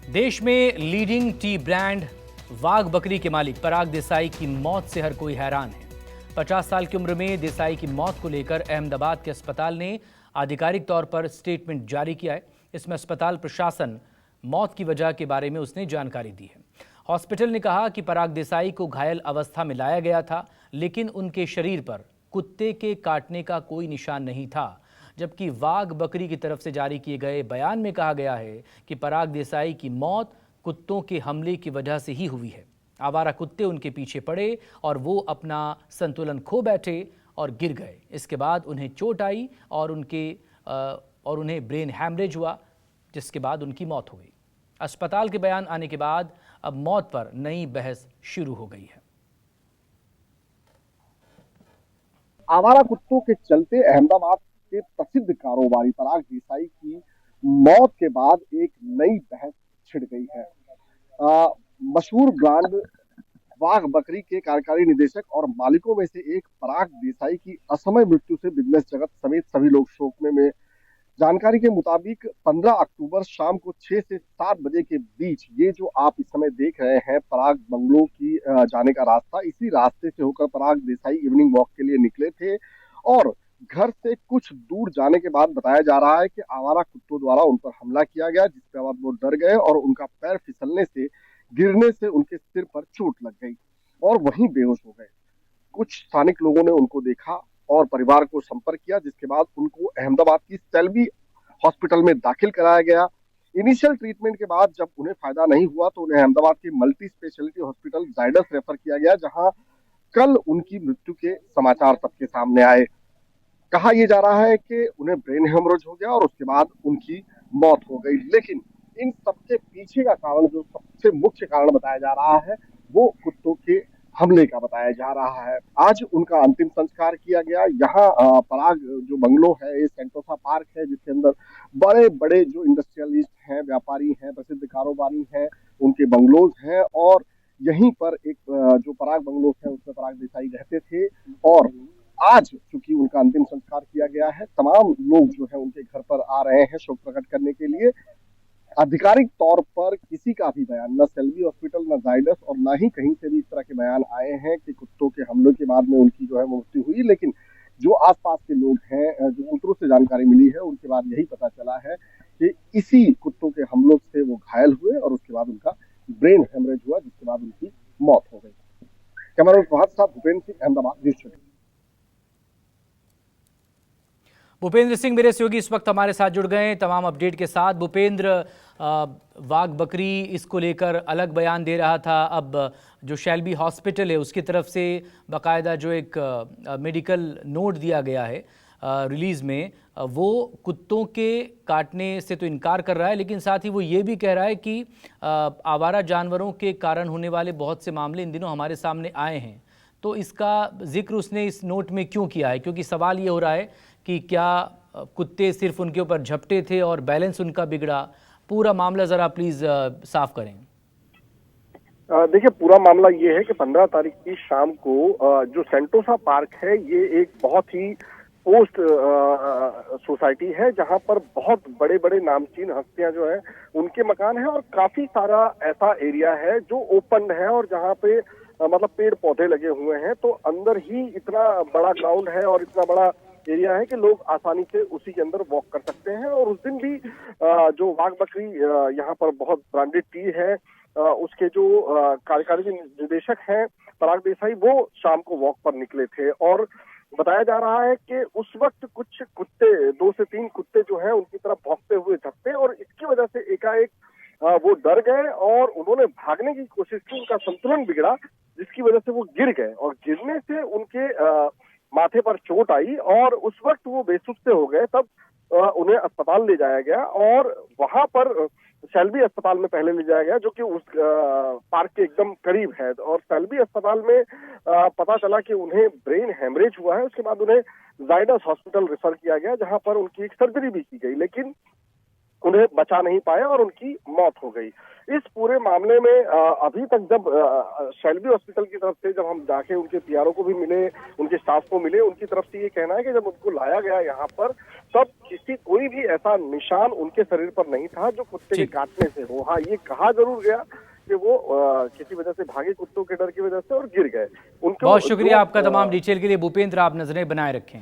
देश में leading T brand वाघ बकरी के मालिक पराग देसाई की मौत से हर कोई हैरान है। 50 साल की उम्र में देसाई की मौत को लेकर अहमदाबाद के अस्पताल ने आधिकारिक तौर पर स्टेटमेंट जारी किया है। इसमें अस्पताल प्रशासन मौत की वजह के बारे में उसने जानकारी दी है। हॉस्पिटल ने कहा कि पराग देसाई को घायल अवस्था में लाया गया था, लेकिन उनके शरीर पर कुत्ते के काटने का कोई निशान नहीं था। जबकि वाघ बकरी की तरफ से जारी किए गए बयान में कहा गया है कि पराग देसाई की मौत कुत्तों के हमले की वजह से ही हुई है। आवारा कुत्ते उनके पीछे पड़े और वो अपना संतुलन खो बैठे और गिर गए। इसके बाद उन्हें चोट आई और उन्हें ब्रेन हैमरेज हुआ, जिसके बाद उनकी मौत हो गई। अस्पताल के बयान आने के बाद अब मौत पर नई बहस शुरू हो गई है। आवारा कुत्तों के चलते अहमदाबाद के प्रसिद्ध कारोबारी पराग देसाई की मौत के बाद एक नई बहस छिड़ गई है। मशहूर ब्रांड वाघ बकरी के कार्यकारी निदेशक और मालिकों में से एक पराग देसाई की असमय मृत्यु से बिजनेस जगत समेत सभी लोग शोक में। जानकारी के मुताबिक 15 अक्टूबर शाम को 6 से 7 बजे के बीच ये जो आप इस समय देख रहे हैं पराग बंगलो की जाने का रास्ता, इसी रास्ते से होकर पराग देसाई इवनिंग वॉक के लिए निकले थे और घर से कुछ दूर जाने के बाद बताया जा रहा है कि आवारा कुत्तों द्वारा उन पर हमला किया गया, जिसके बाद वो डर गए और उनका पैर फिसलने से गिरने से उनके सिर पर चोट लग गई और वहीं बेहोश हो गए। कुछ स्थानिक लोगों ने उनको देखा और परिवार को संपर्क किया, जिसके बाद उनको अहमदाबाद की सेल्बी हॉस्पिटल में दाखिल कराया गया। इनिशियल ट्रीटमेंट के बाद जब उन्हें फायदा नहीं हुआ तो उन्हें अहमदाबाद के multi speciality hospital Zydus refer किया गया, जहां कल उनकी मृत्यु के समाचार सबके सामने आए। कहा यह जा रहा है कि उन्हें ब्रेन हेमरेज हो गया और उसके बाद उनकी मौत हो गई। लेकिन इन सबके पीछे का कारण, जो सबसे मुख्य कारण बताया जा रहा है, वो कुत्तों के हमले का बताया जा रहा है। आज उनका अंतिम संस्कार किया गया। यहाँ पराग जो बंगलो है, ये सेंटोसा पार्क है, जिसके अंदर बड़े बड़े जो इंडस्ट्रियलिस्ट हैं, व्यापारी हैं, प्रसिद्ध कारोबारी हैं, उनके बंगलोज हैं और यहीं पर एक जो पराग बंगलोज है उसमें पराग देसाई रहते थे। और आज चूंकि उनका अंतिम संस्कार किया गया है, तमाम लोग जो है उनके घर पर आ रहे हैं शोक प्रकट करने के लिए। आधिकारिक तौर पर किसी का भी बयान, न सेल्वी हॉस्पिटल, न जायडस और न ही कहीं से भी इस तरह के बयान आए हैं कि कुत्तों के हमलों के बाद में उनकी जो है मृत्यु हुई। लेकिन जो आसपास के लोग हैं, जो सूत्रों से जानकारी मिली है, उनके बाद यही पता चला है कि इसी कुत्तों के हमलों से वो घायल हुए और उसके बाद उनका ब्रेन हेमरेज हुआ, जिसके बाद उनकी मौत हो गई। कैमरा प्रभात साहब, भूपेंद्र सिंह, अहमदाबाद, न्यूज़ 24। भूपेंद्र सिंह मेरे सहयोगी इस वक्त हमारे साथ जुड़ गए हैं तमाम अपडेट के साथ। भूपेंद्र, वाघ बकरी इसको लेकर अलग बयान दे रहा था, अब जो शैल्बी हॉस्पिटल है उसकी तरफ से बाकायदा जो एक मेडिकल नोट दिया गया है रिलीज़ में, वो कुत्तों के काटने से तो इनकार कर रहा है, लेकिन साथ ही वो ये भी कह रहा है कि आवारा जानवरों के कारण होने वाले बहुत से मामले इन दिनों हमारे सामने आए हैं। तो इसका जिक्र उसने इस नोट में क्यों किया है? क्योंकि सवाल ये हो रहा है कि क्या कुत्ते सिर्फ उनके ऊपर झपटे थे और बैलेंस उनका बिगड़ा? पूरा मामला ज़रा प्लीज़ साफ करें। देखिए, पूरा मामला ये है कि 15 तारीख की शाम को जो सेंटोसा पार्क है, ये एक बहुत ही पोस्ट सोसाइटी है, जहां पर बहुत बड़े बड़े नामचीन हस्तियां जो है उनके मकान है और काफी सारा ऐसा एरिया है जो ओपन है और जहां पे मतलब पेड़ पौधे लगे हुए हैं। तो अंदर ही इतना बड़ा ग्राउंड है और इतना बड़ा एरिया है कि लोग आसानी से उसी के अंदर वॉक कर सकते हैं। और उस दिन भी जो वाघ बकरी यहाँ पर बहुत ब्रांडेड टी है, उसके जो कार्यकारी निदेशक हैं पराग देसाई, वो शाम को वॉक पर निकले थे और बताया जा रहा है कि उस वक्त कुछ कुत्ते, 2 से 3 कुत्ते जो हैं उनकी तरफ भौंकते हुए झपटे और इसकी वजह से एकाएक वो डर गए और उन्होंने भागने की कोशिश की। उनका संतुलन बिगड़ा, जिसकी वजह से वो गिर गए और गिरने से उनके माथे पर चोट आई और उस वक्त वो बेसुध से हो गए। तब उन्हें अस्पताल ले जाया गया और वहां पर सेल्बी अस्पताल में पहले ले जाया गया, जो कि उस पार्क के एकदम करीब है। और सेल्बी अस्पताल में पता चला कि उन्हें ब्रेन हेमरेज हुआ है। उसके बाद उन्हें जायडस हॉस्पिटल रेफर किया गया, जहां पर उनकी एक सर्जरी भी की गई। लेकिन उन्हें बचा नहीं पाए और उनकी मौत हो गई। इस पूरे मामले में अभी तक जब शेल्बी हॉस्पिटल की तरफ से जब हम जाके उनके पीआरओ को भी मिले, उनके स्टाफ को मिले, उनकी तरफ से ये कहना है कि जब उनको लाया गया यहाँ पर तब कोई भी ऐसा निशान उनके शरीर पर नहीं था जो कुत्ते के काटने से हो। हाँ, ये कहा जरूर गया कि वो किसी वजह से भागे कुत्तों के डर की वजह से और गिर गए। उनको बहुत शुक्रिया आपका तमाम डिटेल के लिए भूपेंद्र, आप नजरें बनाए रखें।